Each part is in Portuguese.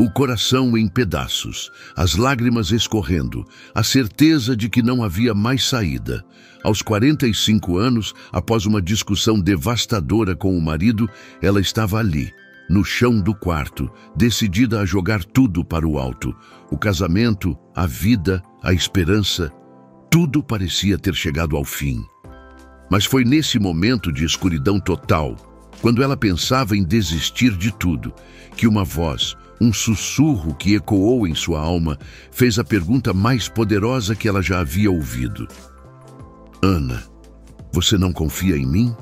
O coração em pedaços, as lágrimas escorrendo, a certeza de que não havia mais saída. Aos 45 anos, após uma discussão devastadora com o marido, ela estava ali, no chão do quarto, decidida a jogar tudo para o alto. O casamento, a vida, a esperança, tudo parecia ter chegado ao fim. Mas foi nesse momento de escuridão total, quando ela pensava em desistir de tudo, que uma voz, um sussurro que ecoou em sua alma, fez a pergunta mais poderosa que ela já havia ouvido. Ana, você não confia em mim?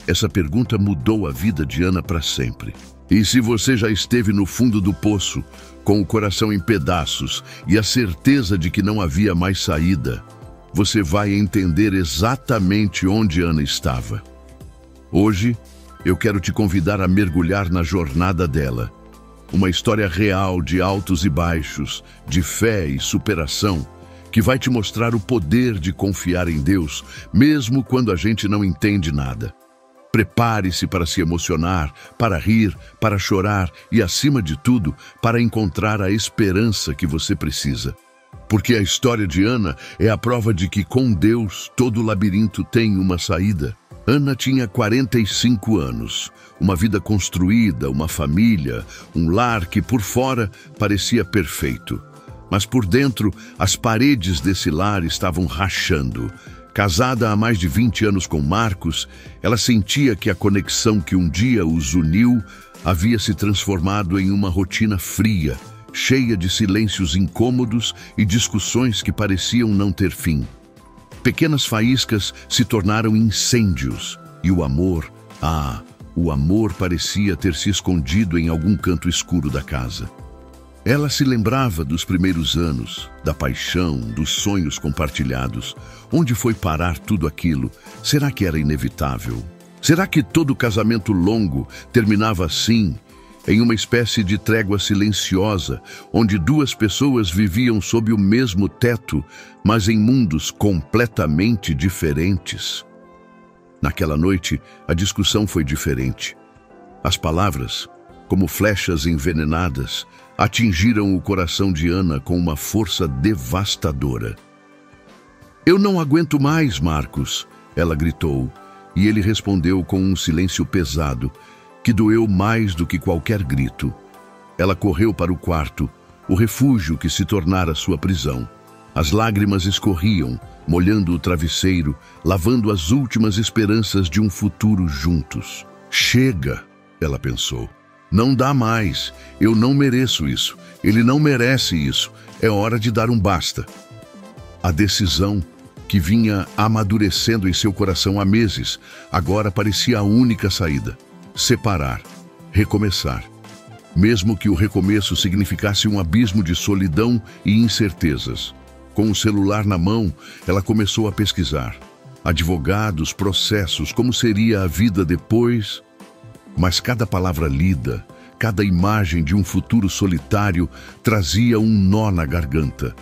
Essa pergunta mudou a vida de Ana para sempre. E se você já esteve no fundo do poço, com o coração em pedaços e a certeza de que não havia mais saída, você vai entender exatamente onde Ana estava. Hoje, eu quero te convidar a mergulhar na jornada dela. Uma história real de altos e baixos, de fé e superação, que vai te mostrar o poder de confiar em Deus, mesmo quando a gente não entende nada. Prepare-se para se emocionar, para rir, para chorar e, acima de tudo, para encontrar a esperança que você precisa. Porque a história de Ana é a prova de que, com Deus, todo labirinto tem uma saída. Ana tinha 45 anos, uma vida construída, uma família, um lar que por fora parecia perfeito. Mas por dentro, as paredes desse lar estavam rachando. Casada há mais de 20 anos com Marcos, ela sentia que a conexão que um dia os uniu havia se transformado em uma rotina fria, cheia de silêncios incômodos e discussões que pareciam não ter fim. Pequenas faíscas se tornaram incêndios e o amor parecia ter se escondido em algum canto escuro da casa. Ela se lembrava dos primeiros anos, da paixão, dos sonhos compartilhados. Onde foi parar tudo aquilo? Será que era inevitável? Será que todo casamento longo terminava assim, em uma espécie de trégua silenciosa, onde duas pessoas viviam sob o mesmo teto, mas em mundos completamente diferentes? Naquela noite, a discussão foi diferente. As palavras, como flechas envenenadas, atingiram o coração de Ana com uma força devastadora. "Eu não aguento mais, Marcos", ela gritou, e ele respondeu com um silêncio pesado, que doeu mais do que qualquer grito. Ela correu para o quarto, o refúgio que se tornara sua prisão. As lágrimas escorriam, molhando o travesseiro, lavando as últimas esperanças de um futuro juntos. "Chega", ela pensou. "Não dá mais. Eu não mereço isso. Ele não merece isso. É hora de dar um basta." A decisão, que vinha amadurecendo em seu coração há meses, agora parecia a única saída. Separar, recomeçar. Mesmo que o recomeço significasse um abismo de solidão e incertezas. Com o celular na mão, ela começou a pesquisar. Advogados, processos, como seria a vida depois? Mas cada palavra lida, cada imagem de um futuro solitário trazia um nó na garganta.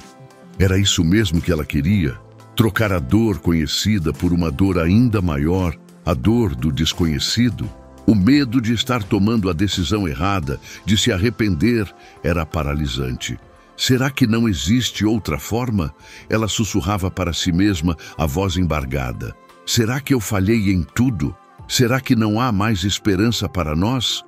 Era isso mesmo que ela queria? Trocar a dor conhecida por uma dor ainda maior, a dor do desconhecido? O medo de estar tomando a decisão errada, de se arrepender, era paralisante. Será que não existe outra forma? Ela sussurrava para si mesma, a voz embargada. Será que eu falhei em tudo? Será que não há mais esperança para nós?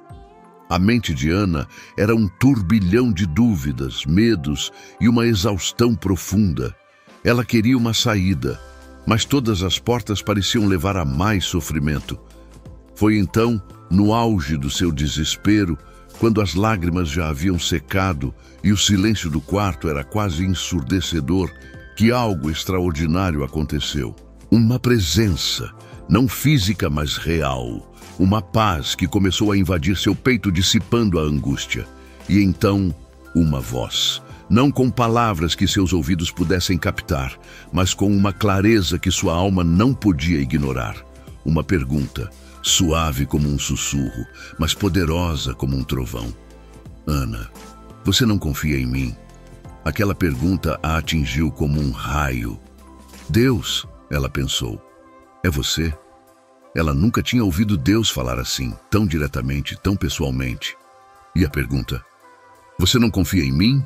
A mente de Ana era um turbilhão de dúvidas, medos e uma exaustão profunda. Ela queria uma saída, mas todas as portas pareciam levar a mais sofrimento. Foi então, no auge do seu desespero, quando as lágrimas já haviam secado e o silêncio do quarto era quase ensurdecedor, que algo extraordinário aconteceu. Uma presença, não física, mas real. Uma paz que começou a invadir seu peito, dissipando a angústia. E então, uma voz. Não com palavras que seus ouvidos pudessem captar, mas com uma clareza que sua alma não podia ignorar. Uma pergunta, suave como um sussurro, mas poderosa como um trovão. "Ana, você não confia em mim?" Aquela pergunta a atingiu como um raio. "Deus", ela pensou. "É você?" Ela nunca tinha ouvido Deus falar assim, tão diretamente, tão pessoalmente. E a pergunta, Você não confia em mim?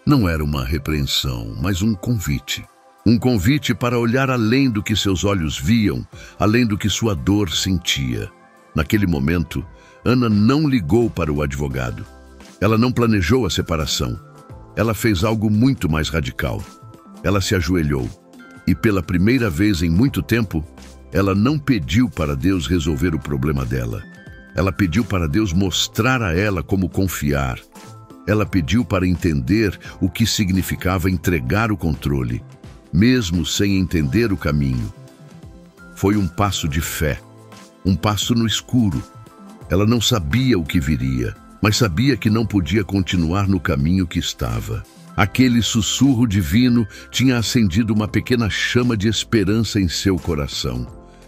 Não era uma repreensão, mas um convite. Um convite para olhar além do que seus olhos viam, além do que sua dor sentia. Naquele momento, Ana não ligou para o advogado. Ela não planejou a separação. Ela fez algo muito mais radical. Ela se ajoelhou e, pela primeira vez em muito tempo, ela não pediu para Deus resolver o problema dela. Ela pediu para Deus mostrar a ela como confiar. Ela pediu para entender o que significava entregar o controle, mesmo sem entender o caminho. Foi um passo de fé, um passo no escuro. Ela não sabia o que viria, mas sabia que não podia continuar no caminho que estava. Aquele sussurro divino tinha acendido uma pequena chama de esperança em seu coração.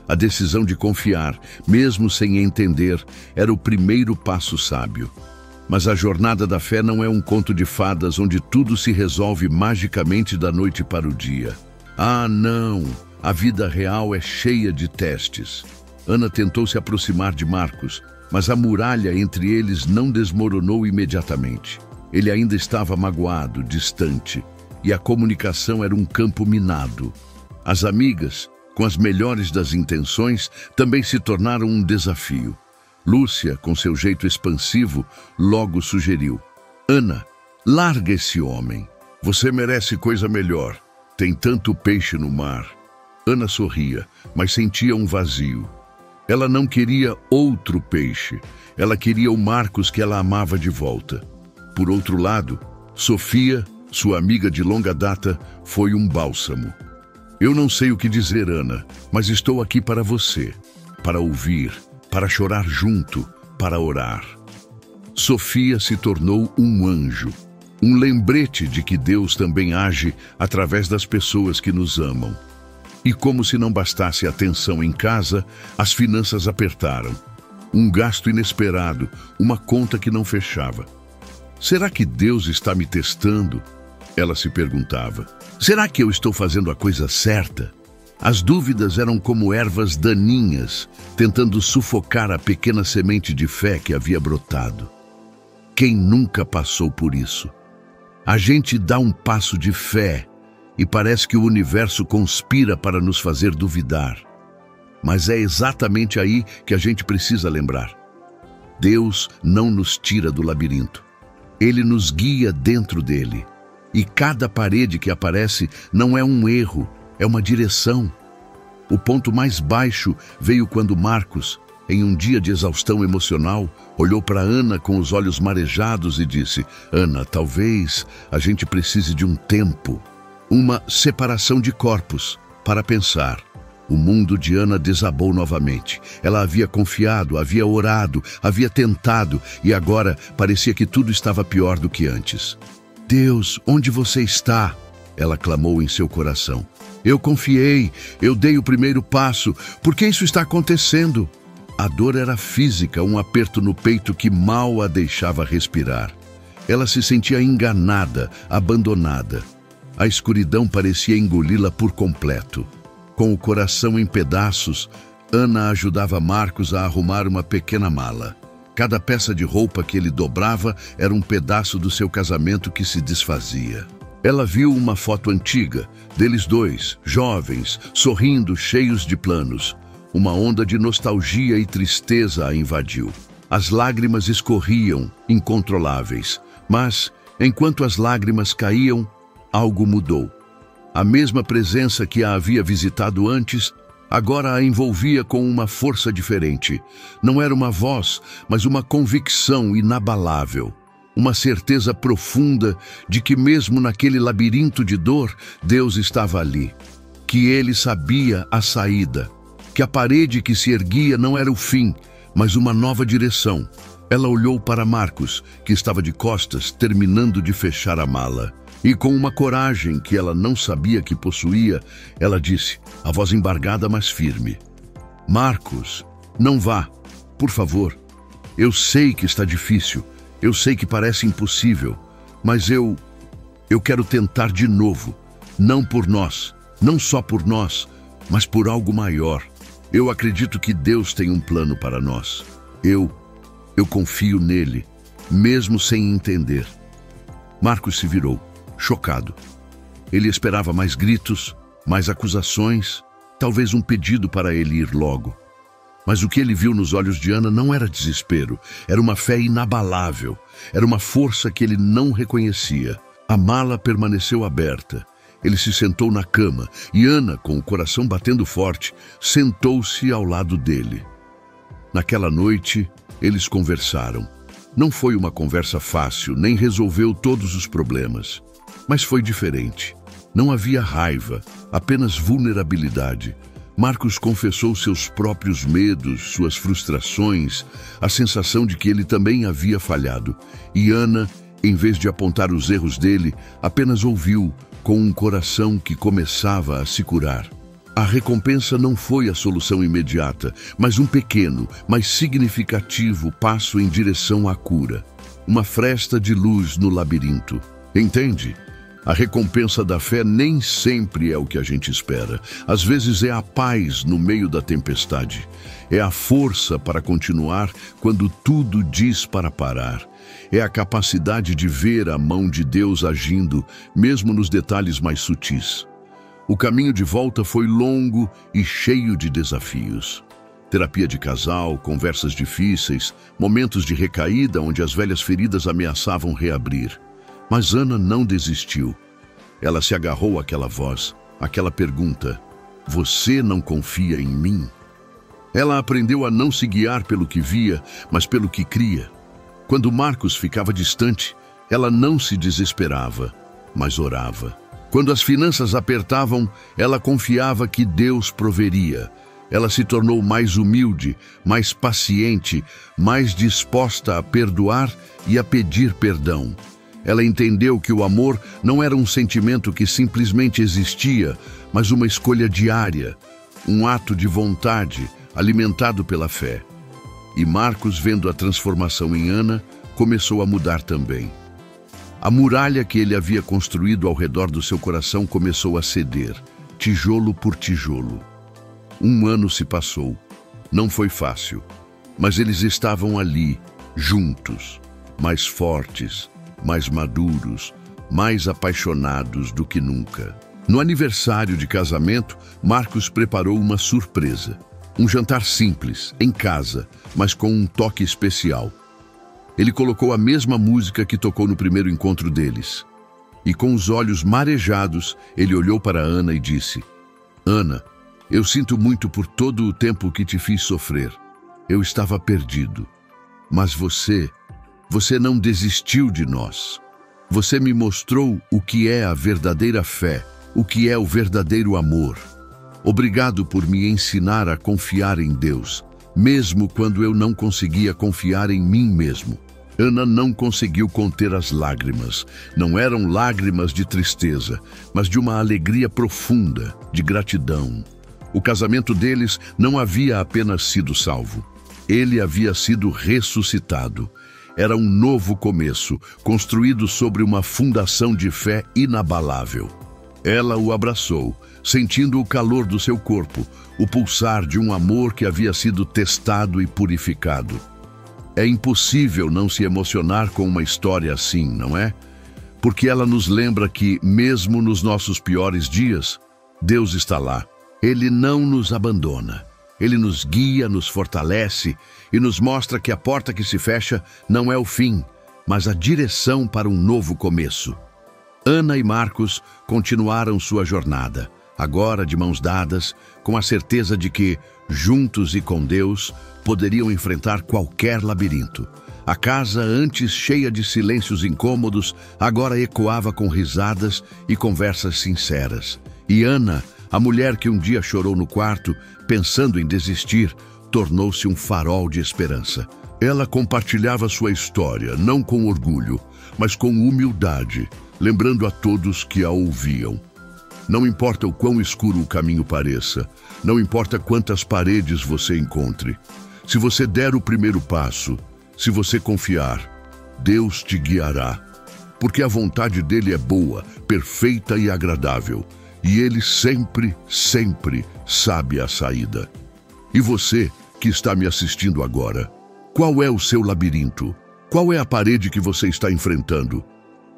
A decisão de confiar, mesmo sem entender, era o primeiro passo sábio. Mas a jornada da fé não é um conto de fadas onde tudo se resolve magicamente da noite para o dia. Ah, não! A vida real é cheia de testes. Ana tentou se aproximar de Marcos, mas a muralha entre eles não desmoronou imediatamente. Ele ainda estava magoado, distante, e a comunicação era um campo minado. As amigas, com as melhores das intenções, também se tornaram um desafio. Lúcia, com seu jeito expansivo, logo sugeriu: Ana, larga esse homem. Você merece coisa melhor. Tem tanto peixe no mar. Ana sorria, mas sentia um vazio. Ela não queria outro peixe. Ela queria o Marcos que ela amava de volta. Por outro lado, Sofia, sua amiga de longa data, foi um bálsamo. Eu não sei o que dizer, Ana, mas estou aqui para você, para ouvir, para chorar junto, para orar. Sofia se tornou um anjo, um lembrete de que Deus também age através das pessoas que nos amam. E como se não bastasse a tensão em casa, as finanças apertaram. Um gasto inesperado, uma conta que não fechava. Será que Deus está me testando? Ela se perguntava. Será que eu estou fazendo a coisa certa? As dúvidas eram como ervas daninhas, tentando sufocar a pequena semente de fé que havia brotado. Quem nunca passou por isso? A gente dá um passo de fé e parece que o universo conspira para nos fazer duvidar. Mas é exatamente aí que a gente precisa lembrar. Deus não nos tira do labirinto. Ele nos guia dentro dele. E cada parede que aparece não é um erro, é uma direção. O ponto mais baixo veio quando Marcos, em um dia de exaustão emocional, olhou para Ana com os olhos marejados e disse: Ana, talvez a gente precise de um tempo, uma separação de corpos, para pensar. O mundo de Ana desabou novamente. Ela havia confiado, havia orado, havia tentado, e agora parecia que tudo estava pior do que antes. Deus, onde você está? Ela clamou em seu coração. Eu confiei, eu dei o primeiro passo. Por que isso está acontecendo? A dor era física, um aperto no peito que mal a deixava respirar. Ela se sentia enganada, abandonada. A escuridão parecia engoli-la por completo. Com o coração em pedaços, Ana ajudava Marcos a arrumar uma pequena mala. Cada peça de roupa que ele dobrava era um pedaço do seu casamento que se desfazia. Ela viu uma foto antiga, deles dois, jovens, sorrindo, cheios de planos. Uma onda de nostalgia e tristeza a invadiu. As lágrimas escorriam, incontroláveis. Mas, enquanto as lágrimas caíam, algo mudou. A mesma presença que a havia visitado antes, agora a envolvia com uma força diferente. Não era uma voz, mas uma convicção inabalável. Uma certeza profunda de que mesmo naquele labirinto de dor, Deus estava ali. Que Ele sabia a saída. Que a parede que se erguia não era o fim, mas uma nova direção. Ela olhou para Marcos, que estava de costas, terminando de fechar a mala. E com uma coragem que ela não sabia que possuía, ela disse, a voz embargada, mas firme: Marcos, não vá, por favor. Eu sei que está difícil, eu sei que parece impossível, mas eu quero tentar de novo. Não por nós, não só por nós, mas por algo maior. Eu acredito que Deus tem um plano para nós. Eu confio nele, mesmo sem entender. Marcos se virou, chocado. Ele esperava mais gritos, mais acusações, talvez um pedido para ele ir logo. Mas o que ele viu nos olhos de Ana não era desespero, era uma fé inabalável, era uma força que ele não reconhecia. A mala permaneceu aberta. Ele se sentou na cama e Ana, com o coração batendo forte, sentou-se ao lado dele. Naquela noite, eles conversaram. Não foi uma conversa fácil, nem resolveu todos os problemas. Mas foi diferente. Não havia raiva, apenas vulnerabilidade. Marcos confessou seus próprios medos, suas frustrações, a sensação de que ele também havia falhado. E Ana, em vez de apontar os erros dele, apenas ouviu, com um coração que começava a se curar. A recompensa não foi a solução imediata, mas um pequeno, mas significativo passo em direção à cura. Uma fresta de luz no labirinto. Entende? A recompensa da fé nem sempre é o que a gente espera. Às vezes é a paz no meio da tempestade. É a força para continuar quando tudo diz para parar. É a capacidade de ver a mão de Deus agindo, mesmo nos detalhes mais sutis. O caminho de volta foi longo e cheio de desafios. Terapia de casal, conversas difíceis, momentos de recaída onde as velhas feridas ameaçavam reabrir. Mas Ana não desistiu. Ela se agarrou àquela voz, àquela pergunta: "Você não confia em mim?" Ela aprendeu a não se guiar pelo que via, mas pelo que cria. Quando Marcos ficava distante, ela não se desesperava, mas orava. Quando as finanças apertavam, ela confiava que Deus proveria. Ela se tornou mais humilde, mais paciente, mais disposta a perdoar e a pedir perdão. Ela entendeu que o amor não era um sentimento que simplesmente existia, mas uma escolha diária, um ato de vontade alimentado pela fé. E Marcos, vendo a transformação em Ana, começou a mudar também. A muralha que ele havia construído ao redor do seu coração começou a ceder, tijolo por tijolo. 1 ano se passou. Não foi fácil, mas eles estavam ali, juntos, mais fortes, mais maduros, mais apaixonados do que nunca. No aniversário de casamento, Marcos preparou uma surpresa. Um jantar simples, em casa, mas com um toque especial. Ele colocou a mesma música que tocou no primeiro encontro deles. E com os olhos marejados, ele olhou para Ana e disse: "Ana, eu sinto muito por todo o tempo que te fiz sofrer. Eu estava perdido. Mas você não desistiu de nós. Você me mostrou o que é a verdadeira fé, o que é o verdadeiro amor. Obrigado por me ensinar a confiar em Deus, mesmo quando eu não conseguia confiar em mim mesmo." Ana não conseguiu conter as lágrimas. Não eram lágrimas de tristeza, mas de uma alegria profunda, de gratidão. O casamento deles não havia apenas sido salvo. Ele havia sido ressuscitado. Era um novo começo, construído sobre uma fundação de fé inabalável. Ela o abraçou, sentindo o calor do seu corpo, o pulsar de um amor que havia sido testado e purificado. É impossível não se emocionar com uma história assim, não é? Porque ela nos lembra que, mesmo nos nossos piores dias, Deus está lá. Ele não nos abandona. Ele nos guia, nos fortalece e nos mostra que a porta que se fecha não é o fim, mas a direção para um novo começo. Ana e Marcos continuaram sua jornada, agora de mãos dadas, com a certeza de que, juntos e com Deus, poderiam enfrentar qualquer labirinto. A casa, antes cheia de silêncios incômodos, agora ecoava com risadas e conversas sinceras. E Ana, a mulher que um dia chorou no quarto, pensando em desistir, tornou-se um farol de esperança. Ela compartilhava sua história, não com orgulho, mas com humildade, lembrando a todos que a ouviam. Não importa o quão escuro o caminho pareça, não importa quantas paredes você encontre. Se você der o primeiro passo, se você confiar, Deus te guiará. Porque a vontade dele é boa, perfeita e agradável. E ele sempre, sempre sabe a saída. E você, que está me assistindo agora, qual é o seu labirinto? Qual é a parede que você está enfrentando?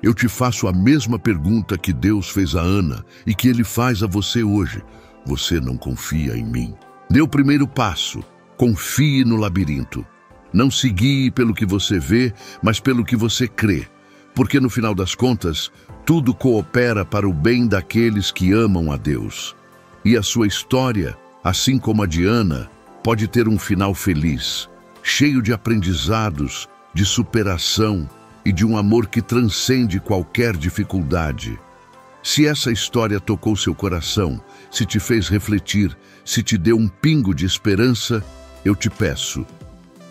Eu te faço a mesma pergunta que Deus fez a Ana e que Ele faz a você hoje. Você não confia em mim? Dê o primeiro passo. Confie no labirinto. Não se guie pelo que você vê, mas pelo que você crê. Porque no final das contas, tudo coopera para o bem daqueles que amam a Deus. E a sua história, assim como a de Ana, pode ter um final feliz, cheio de aprendizados, de superação e de um amor que transcende qualquer dificuldade. Se essa história tocou seu coração, se te fez refletir, se te deu um pingo de esperança, eu te peço,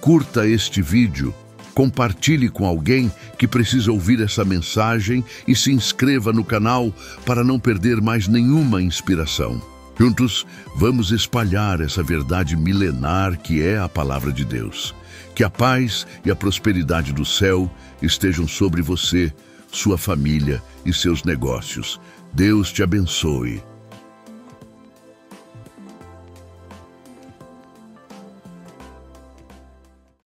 curta este vídeo, compartilhe com alguém que precisa ouvir essa mensagem e se inscreva no canal para não perder mais nenhuma inspiração. Juntos, vamos espalhar essa verdade milenar que é a palavra de Deus. Que a paz e a prosperidade do céu estejam sobre você, sua família e seus negócios. Deus te abençoe.